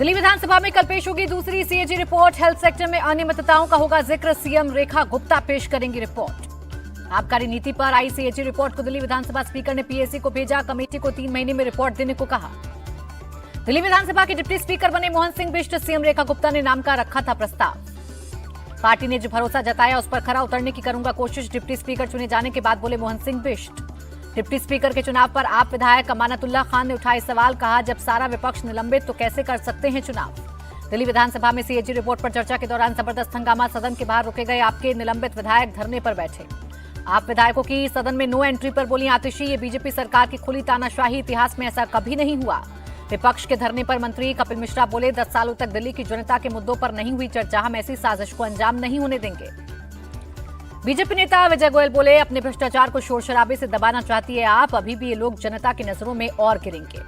दिल्ली विधानसभा में कल पेश होगी दूसरी सीएजी रिपोर्ट। हेल्थ सेक्टर में अनियमितताओं का होगा जिक्र। सीएम रेखा गुप्ता पेश करेंगी रिपोर्ट। आबकारी नीति पर आई सीएजी रिपोर्ट को दिल्ली विधानसभा स्पीकर ने पीएसी को भेजा। कमेटी को 3 महीने में रिपोर्ट देने को कहा। दिल्ली विधानसभा के डिप्टी स्पीकर बने मोहन सिंह बिष्ट। सीएम रेखा गुप्ता ने नाम का रखा था प्रस्ताव। पार्टी ने जो भरोसा जताया उस पर खरा उतरने की करूंगा कोशिश। डिप्टी स्पीकर चुने जाने के बाद बोले मोहन सिंह बिष्ट। डिप्टी स्पीकर के चुनाव पर आप विधायक अमानतुल्लाह खान ने उठाए सवाल। कहा, जब सारा विपक्ष निलंबित तो कैसे कर सकते हैं चुनाव। दिल्ली विधानसभा में सीएजी रिपोर्ट पर चर्चा के दौरान जबरदस्त हंगामा। सदन के बाहर रोके गए आपके निलंबित विधायक धरने पर बैठे। आप विधायकों की सदन में नो एंट्री पर बोली आतिशी। ये बीजेपी सरकार की खुली तानाशाही, इतिहास में ऐसा कभी नहीं हुआ। विपक्ष के धरने पर मंत्री कपिल मिश्रा बोले, 10 सालों तक दिल्ली की जनता के मुद्दों पर नहीं हुई चर्चा। हम ऐसी साजिश को अंजाम नहीं होने देंगे। बीजेपी नेता विजय गोयल बोले, अपने भ्रष्टाचार को शोर शराबे से दबाना चाहती है आप। अभी भी ये लोग जनता की नजरों में और गिरेंगे।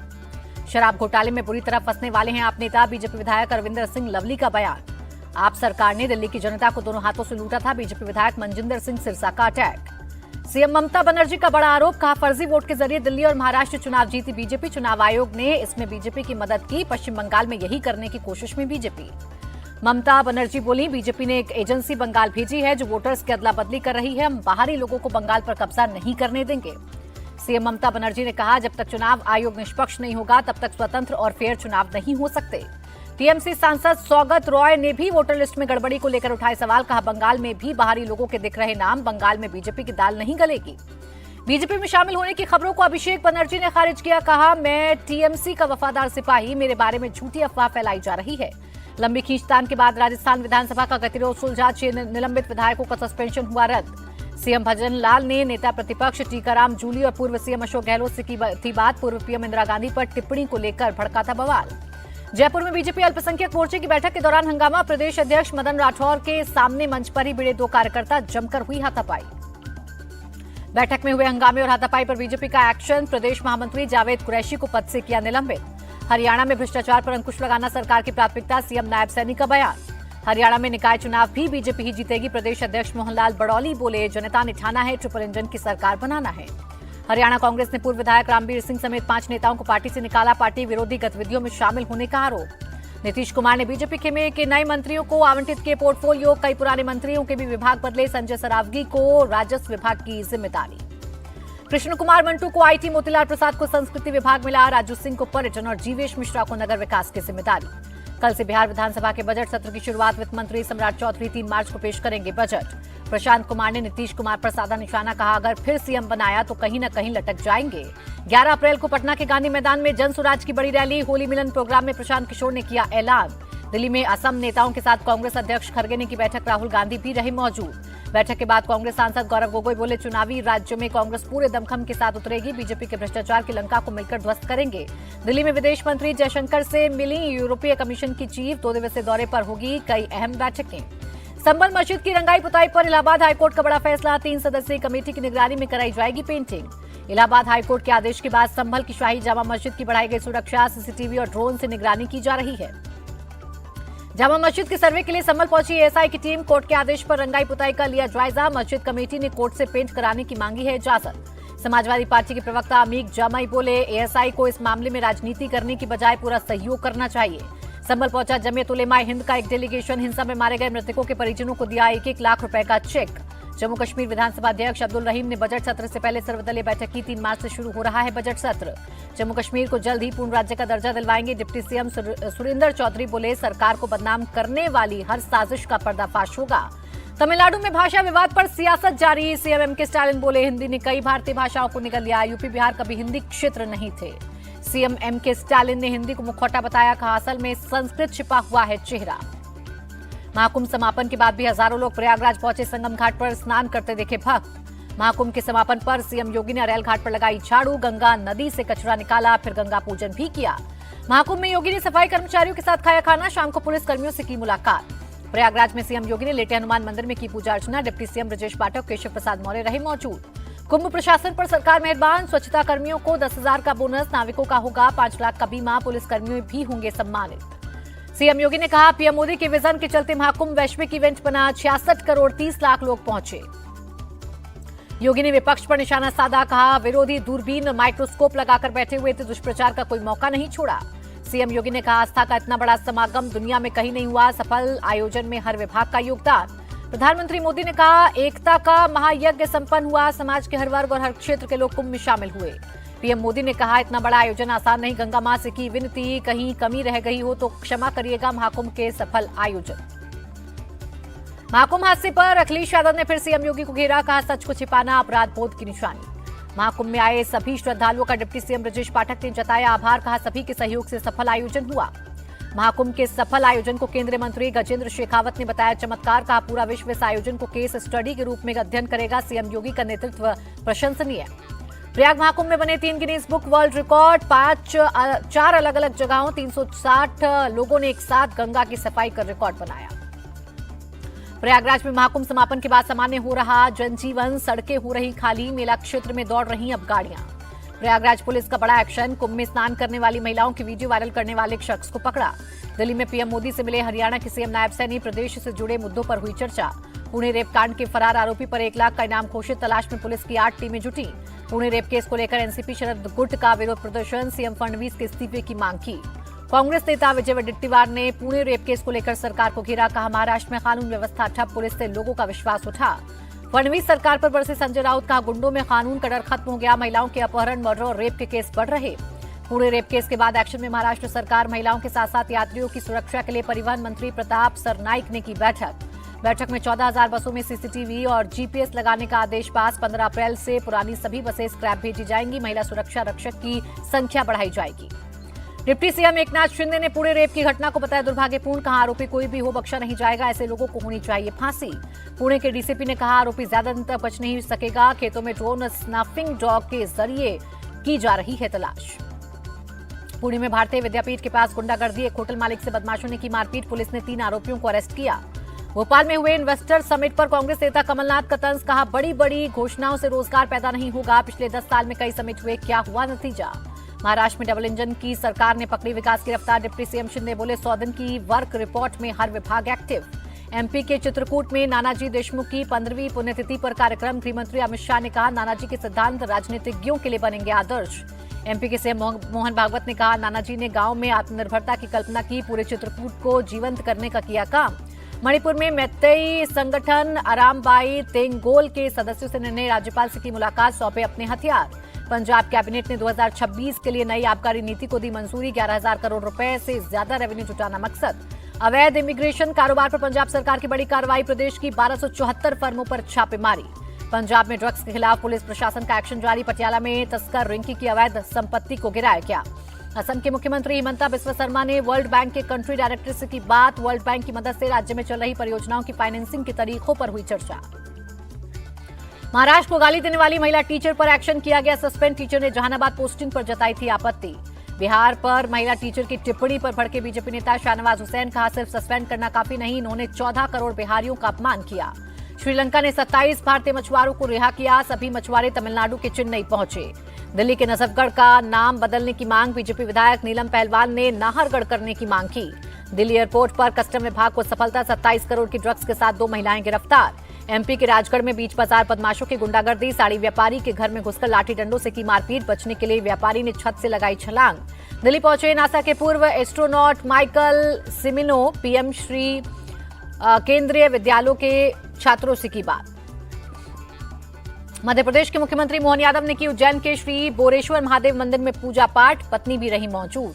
शराब घोटाले में बुरी तरह फंसने वाले हैं आप नेता। बीजेपी विधायक अरविंदर सिंह लवली का बयान। आप सरकार ने दिल्ली की जनता को दोनों हाथों से लूटा था। बीजेपी विधायक मनजिंदर सिंह सिरसा का अटैक। सीएम ममता बनर्जी का बड़ा आरोप। कहा, फर्जी वोट के जरिए दिल्ली और महाराष्ट्र चुनाव जीती बीजेपी। चुनाव आयोग ने इसमें बीजेपी की मदद की। पश्चिम बंगाल में यही करने की कोशिश में बीजेपी। ममता बनर्जी बोली, बीजेपी ने एक एजेंसी बंगाल भेजी है जो वोटर्स की अदला बदली कर रही है। हम बाहरी लोगों को बंगाल पर कब्जा नहीं करने देंगे। सीएम ममता बनर्जी ने कहा, जब तक चुनाव आयोग निष्पक्ष नहीं होगा तब तक स्वतंत्र और फेयर चुनाव नहीं हो सकते। टीएमसी सांसद सौगत रॉय ने भी वोटर लिस्ट में गड़बड़ी को लेकर उठाए सवाल। कहा, बंगाल में भी बाहरी लोगों के दिख रहे नाम। बंगाल में बीजेपी की दाल नहीं गलेगी। बीजेपी में शामिल होने की खबरों को अभिषेक बनर्जी ने खारिज किया। कहा, मैं टीएमसी का वफादार सिपाही, मेरे बारे में झूठी अफवाह फैलाई जा रही है। लंबी खींचतान के बाद राजस्थान विधानसभा का गतिरोध सुलझा। 6 निलंबित विधायकों का सस्पेंशन हुआ रद्द। सीएम भजन लाल ने नेता प्रतिपक्ष टीकाराम जूली और पूर्व सीएम अशोक गहलोत से की थी बात। पूर्व पीएम इंदिरा गांधी पर टिप्पणी को लेकर भड़का था बवाल। जयपुर में बीजेपी अल्पसंख्यक मोर्चे की बैठक के दौरान हंगामा। प्रदेश अध्यक्ष मदन राठौर के सामने मंच पर ही भिड़े 2 कार्यकर्ता। जमकर हुई हाथापाई। बैठक में हुए हंगामे और हाथापाई पर बीजेपी का एक्शन। प्रदेश महामंत्री जावेद कुरैशी को पद से किया निलंबित। हरियाणा में भ्रष्टाचार पर अंकुश लगाना सरकार की प्राथमिकता। सीएम नायब सैनी का बयान। हरियाणा में निकाय चुनाव भी बीजेपी ही जीतेगी। प्रदेश अध्यक्ष मोहनलाल बड़ौली बोले, जनता ने ठाना है ट्रिपल इंजन की सरकार बनाना है। हरियाणा कांग्रेस ने पूर्व विधायक रामबीर सिंह समेत 5 नेताओं को पार्टी से निकाला। पार्टी विरोधी गतिविधियों में शामिल होने का आरोप। नीतीश कुमार ने बीजेपी के नए मंत्रियों को आवंटित किए पोर्टफोलियो। कई पुराने मंत्रियों के भी विभाग बदले। संजय सरावगी को राजस्व विभाग की जिम्मेदारी। कृष्ण कुमार मंटू को आईटी, मोतीलाल प्रसाद को संस्कृति विभाग मिला। राजू सिंह को पर्यटन और जीवेश मिश्रा को नगर विकास की जिम्मेदारी। कल से बिहार विधानसभा के बजट सत्र की शुरुआत। वित्त मंत्री सम्राट चौधरी 3 मार्च को पेश करेंगे बजट। प्रशांत कुमार ने नीतीश कुमार पर साधा निशाना। कहा, अगर फिर सीएम बनाया तो कहीं न कहीं लटक जाएंगे। 11 अप्रैल को पटना के गांधी मैदान में जन स्वराज की बड़ी रैली। होली मिलन प्रोग्राम में प्रशांत किशोर ने किया ऐलान। दिल्ली में असम नेताओं के साथ कांग्रेस अध्यक्ष खड़गे ने की बैठक। राहुल गांधी भी रहे मौजूद। बैठक के बाद कांग्रेस सांसद गौरव गोगोई बोले, चुनावी राज्यों में कांग्रेस पूरे दमखम के साथ उतरेगी। बीजेपी के भ्रष्टाचार की लंका को मिलकर ध्वस्त करेंगे। दिल्ली में विदेश मंत्री जयशंकर से मिली यूरोपीय कमीशन की चीफ। 2 दिवसीय दौरे पर होगी कई अहम बैठकें। संभल मस्जिद की रंगाई पुताई पर इलाहाबाद हाईकोर्ट का बड़ा फैसला। 3 सदस्यीय कमेटी की निगरानी में कराई जाएगी पेंटिंग। इलाहाबाद हाईकोर्ट के आदेश के बाद संभल की शाही जामा मस्जिद की बढ़ाई गई सुरक्षा। सीसीटीवी और ड्रोन से निगरानी की जा रही है। जामा मस्जिद के सर्वे के लिए संभल पहुंची एएसआई की टीम। कोर्ट के आदेश पर रंगाई पुताई का लिया जायजा। मस्जिद कमेटी ने कोर्ट से पेंट कराने की मांगी है इजाजत। समाजवादी पार्टी के प्रवक्ता अमीक जामाई बोले, एएसआई को इस मामले में राजनीति करने की बजाय पूरा सहयोग करना चाहिए। संभल पहुंचा जमीयत उलेमाए हिंद का एक डेलीगेशन। हिंसा में मारे गए मृतकों के परिजनों को दिया 1-1 लाख रुपए का चेक। जम्मू कश्मीर विधानसभा अध्यक्ष अब्दुल रहीम ने बजट सत्र से पहले सर्वदलीय बैठक की। 3 मार्च से शुरू हो रहा है बजट सत्र। जम्मू कश्मीर को जल्द ही पूर्ण राज्य का दर्जा दिलवाएंगे। डिप्टी सीएम सुरेंद्र चौधरी बोले, सरकार को बदनाम करने वाली हर साजिश का पर्दाफाश होगा। तमिलनाडु में भाषा विवाद पर सियासत जारी। सीएम एमके स्टालिन बोले, हिंदी ने कई भारतीय भाषाओं को निगल लिया। यूपी बिहार कभी हिंदी क्षेत्र नहीं थे। सीएम एमके स्टालिन ने हिंदी को मुखौटा बताया। कहा, असल में संस्कृत छिपा हुआ है चेहरा। महाकुंभ समापन के बाद भी हजारों लोग प्रयागराज पहुंचे। संगम घाट पर स्नान करते देखे भक्त। महाकुंभ के समापन पर सीएम योगी ने अरेल घाट पर लगाई झाड़ू। गंगा नदी से कचरा निकाला, फिर गंगा पूजन भी किया। महाकुंभ में योगी ने सफाई कर्मचारियों के साथ खाया खाना। शाम को पुलिस कर्मियों से की मुलाकात। प्रयागराज में सीएम योगी ने लेटे हनुमान मंदिर में की पूजा अर्चना। डिप्टी सीएम ब्रजेश पाठक, केशव प्रसाद मौर्य रहे मौजूद। कुंभ प्रशासन पर सरकार मेहरबान। स्वच्छता कर्मियों को 10,000 का बोनस। नाविकों का होगा 5 लाख का बीमा। पुलिस कर्मियों भी होंगे सम्मानित। सीएम योगी ने कहा, पीएम मोदी के विजन के चलते महाकुंभ वैश्विक इवेंट बना। 66 करोड़ 30 लाख लोग पहुंचे। योगी ने विपक्ष पर निशाना साधा। कहा, विरोधी दूरबीन माइक्रोस्कोप लगाकर बैठे हुए थे। दुष्प्रचार का कोई मौका नहीं छोड़ा। सीएम योगी ने कहा, आस्था का इतना बड़ा समागम दुनिया में कहीं नहीं हुआ, सफल आयोजन में हर विभाग का योगदान। प्रधानमंत्री मोदी ने कहा, एकता का महायज्ञ संपन्न हुआ, समाज के हर वर्ग और हर क्षेत्र के लोग कुंभ में शामिल हुए। पीएम मोदी ने कहा, इतना बड़ा आयोजन आसान नहीं, गंगा मां से की विनती, कहीं कमी रह गई हो तो क्षमा करिएगा। महाकुंभ के सफल आयोजन। महाकुंभ हादसे पर अखिलेश यादव ने फिर सीएम योगी को घेरा, कहा, सच को छिपाना अपराध बोध की निशानी। महाकुंभ में आए सभी श्रद्धालुओं का डिप्टी सीएम ब्रजेश पाठक ने जताया आभार, कहा, सभी के सहयोग से सफल आयोजन हुआ। महाकुंभ के सफल आयोजन को केंद्रीय मंत्री गजेंद्र शेखावत ने बताया चमत्कार, कहा, पूरा विश्व इस आयोजन को केस स्टडी के रूप में अध्ययन करेगा। सीएम योगी का नेतृत्व प्रशंसनीय। प्रयाग महाकुंभ में बने 3 गिनीज बुक वर्ल्ड रिकॉर्ड, 4 अलग अलग जगहों 360 लोगों ने एक साथ गंगा की सफाई कर रिकॉर्ड बनाया। प्रयागराज में महाकुंभ समापन के बाद सामान्य हो रहा जनजीवन, सड़कें हो रही खाली, मेला क्षेत्र में दौड़ रही अब गाड़ियां। प्रयागराज पुलिस का बड़ा एक्शन, कुंभ में स्नान करने वाली महिलाओं की वीडियो वायरल करने वाले एक शख्स को पकड़ा। दिल्ली में पीएम मोदी से मिले हरियाणा के सीएम नायब सैनी, प्रदेश से जुड़े मुद्दों पर हुई चर्चा। पुणे रेप कांड के फरार आरोपी पर 1 लाख का इनाम घोषित, तलाश में पुलिस की 8 टीमें जुटी। पुणे रेप केस को लेकर एनसीपी शरद गुट का विरोध प्रदर्शन, सीएम फडणवीस के इस्तीफे की मांग की। कांग्रेस नेता विजय वडेट्टीवार ने पुणे रेप केस को लेकर सरकार को घेरा, कहा, महाराष्ट्र में कानून व्यवस्था ठप, पुलिस से लोगों का विश्वास उठा। फडणवीस सरकार पर बरसे संजय राउत, कहा, गुंडों में कानून का डर खत्म हो गया, महिलाओं के अपहरण, मर्डर और रेप के केस बढ़ रहे। पुणे रेप केस के बाद एक्शन में महाराष्ट्र सरकार, महिलाओं के साथ साथ यात्रियों की सुरक्षा के लिए परिवहन मंत्री प्रताप सरनाइक ने की बैठक में 14,000 बसों में सीसीटीवी और जीपीएस लगाने का आदेश पास। 15 अप्रैल से पुरानी सभी बसें स्क्रैप भेजी जाएंगी, महिला सुरक्षा रक्षक की संख्या बढ़ाई जाएगी। डिप्टी सीएम एकनाथ शिंदे ने पुणे रेप की घटना को बताया दुर्भाग्यपूर्ण, कहा, आरोपी कोई भी हो बख्शा नहीं जाएगा, ऐसे लोगों को होनी चाहिए फांसी। पुणे के डीसीपी ने कहा, आरोपी ज्यादा दिन तक बच नहीं सकेगा, खेतों में ड्रोन स्नाफिंग डॉग के जरिए की जा रही है तलाश। पुणे में भारतीय विद्यापीठ के पास गुंडागर्दी, एक होटल मालिक से बदमाशों ने की मारपीट, पुलिस ने 3 आरोपियों को अरेस्ट किया। भोपाल में हुए इन्वेस्टर समिट पर कांग्रेस नेता कमलनाथ का तंज, कहा, बड़ी बड़ी घोषणाओं से रोजगार पैदा नहीं होगा, पिछले 10 साल में कई समिट हुए, क्या हुआ नतीजा। महाराष्ट्र में डबल इंजन की सरकार ने पकड़ी विकास की रफ्तार, डिप्टी सीएम शिंदे बोले, 100 दिन की वर्क रिपोर्ट में हर विभाग एक्टिव। एमपी के चित्रकूट में नानाजी देशमुख की 15वीं पुण्यतिथि पर कार्यक्रम, गृहमंत्री अमित शाह ने कहा, नानाजी के सिद्धांत राजनीतिज्ञों के लिए बनेंगे आदर्श। एमपी के सीएम मोहन भागवत ने कहा, नानाजी ने गांव में आत्मनिर्भरता की कल्पना की, पूरे चित्रकूट को जीवंत करने का किया काम। मणिपुर में मैतेई संगठन अरामबाई तेंगोल के सदस्यों से निर्णय, राज्यपाल से की मुलाकात, सौंपे अपने हथियार। पंजाब कैबिनेट ने 2026 के लिए नई आबकारी नीति को दी मंजूरी, 11,000 करोड़ रुपए से ज्यादा रेवेन्यू जुटाना मकसद। अवैध इमिग्रेशन कारोबार पर पंजाब सरकार की बड़ी कार्रवाई, प्रदेश की 1274 फर्मों पर छापेमारी। पंजाब में ड्रग्स के खिलाफ पुलिस प्रशासन का एक्शन जारी, पटियाला में तस्कर रिंकी की अवैध संपत्ति को गिराया गया। असम के मुख्यमंत्री हिमंता बिस्वा शर्मा ने वर्ल्ड बैंक के कंट्री डायरेक्टर से की बात, वर्ल्ड बैंक की मदद से राज्य में चल रही परियोजनाओं की फाइनेंसिंग के तरीकों पर हुई चर्चा। महाराष्ट्र को गाली देने वाली महिला टीचर पर एक्शन किया गया, सस्पेंड टीचर ने जहानाबाद पोस्टिंग पर जताई थी आपत्ति। बिहार पर महिला टीचर की टिप्पणी पर भड़के बीजेपी नेता शाहनवाज हुसैन, कहा, सिर्फ सस्पेंड करना काफी नहीं, इन्होंने 14 करोड़ बिहारियों का अपमान किया। श्रीलंका ने 27 भारतीय मछुआरों को रिहा किया, सभी मछुआरे तमिलनाडु के चेन्नई पहुंचे। दिल्ली के नजफगढ़ का नाम बदलने की मांग, बीजेपी विधायक नीलम पहलवान ने नाहरगढ़ करने की मांग की। दिल्ली एयरपोर्ट पर कस्टम विभाग को सफलता, 27 करोड़ की ड्रग्स के साथ 2 महिलाएं गिरफ्तार। एमपी के राजगढ़ में बीच बाजार बदमाशों की गुंडागर्दी, साड़ी व्यापारी के घर में घुसकर लाठी डंडों से की मारपीट, बचने के लिए व्यापारी ने छत से लगाई छलांग। दिल्ली पहुंचे नासा के पूर्व एस्ट्रोनॉट माइकल सिमिनो, पीएम श्री केंद्रीय विद्यालयों के छात्रों से की बात। मध्य प्रदेश के मुख्यमंत्री मोहन यादव ने की उज्जैन के श्री बोरेश्वर महादेव मंदिर में पूजा पाठ, पत्नी भी रही मौजूद।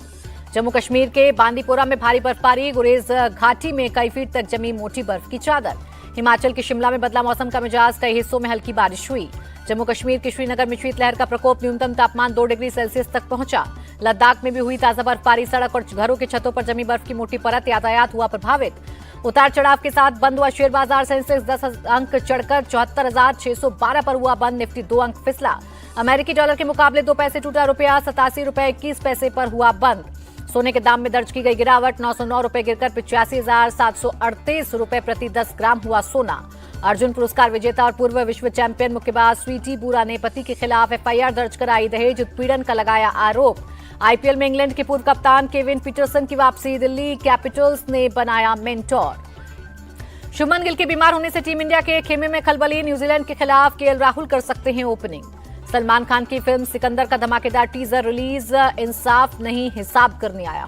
जम्मू कश्मीर के बांदीपोरा में भारी बर्फबारी, गुरेज घाटी में कई फीट तक जमी मोटी बर्फ की चादर। हिमाचल के शिमला में बदला मौसम का मिजाज, कई हिस्सों में हल्की बारिश हुई। जम्मू कश्मीर के श्रीनगर में शीतलहर का प्रकोप, न्यूनतम तापमान 2 डिग्री सेल्सियस तक पहुंचा। लद्दाख में भी हुई ताजा बर्फबारी, सड़क और घरों के छतों पर जमी बर्फ की मोटी परत, यातायात हुआ प्रभावित। उतार चढ़ाव के साथ बंद हुआ शेयर बाजार, सेंसेक्स 10 अंक चढ़कर 74,612 पर हुआ बंद, निफ्टी 2 अंक फिसला। अमेरिकी डॉलर के मुकाबले 2 पैसे टूटा, रुपया 87 रुपए 21 पैसे पर हुआ बंद। सोने के दाम में दर्ज की गई गिरावट, 909 रुपए गिरकर 85,738 रुपए प्रति 10 ग्राम हुआ सोना। अर्जुन पुरस्कार विजेता और पूर्व विश्व चैंपियन मुक्केबाज स्वीटी बुरा ने पति के खिलाफ एफआईआर दर्ज कराई, दहेज उत्पीड़न का लगाया आरोप। आईपीएल में इंग्लैंड के पूर्व कप्तान केविन पीटरसन की वापसी, दिल्ली कैपिटल्स ने बनाया मेंटोर। शुभमन गिल के बीमार होने से टीम इंडिया के खेमे में खलबली, न्यूजीलैंड के खिलाफ केएल राहुल कर सकते हैं ओपनिंग। सलमान खान की फिल्म सिकंदर का धमाकेदार टीजर रिलीज, इंसाफ नहीं हिसाब करने आया।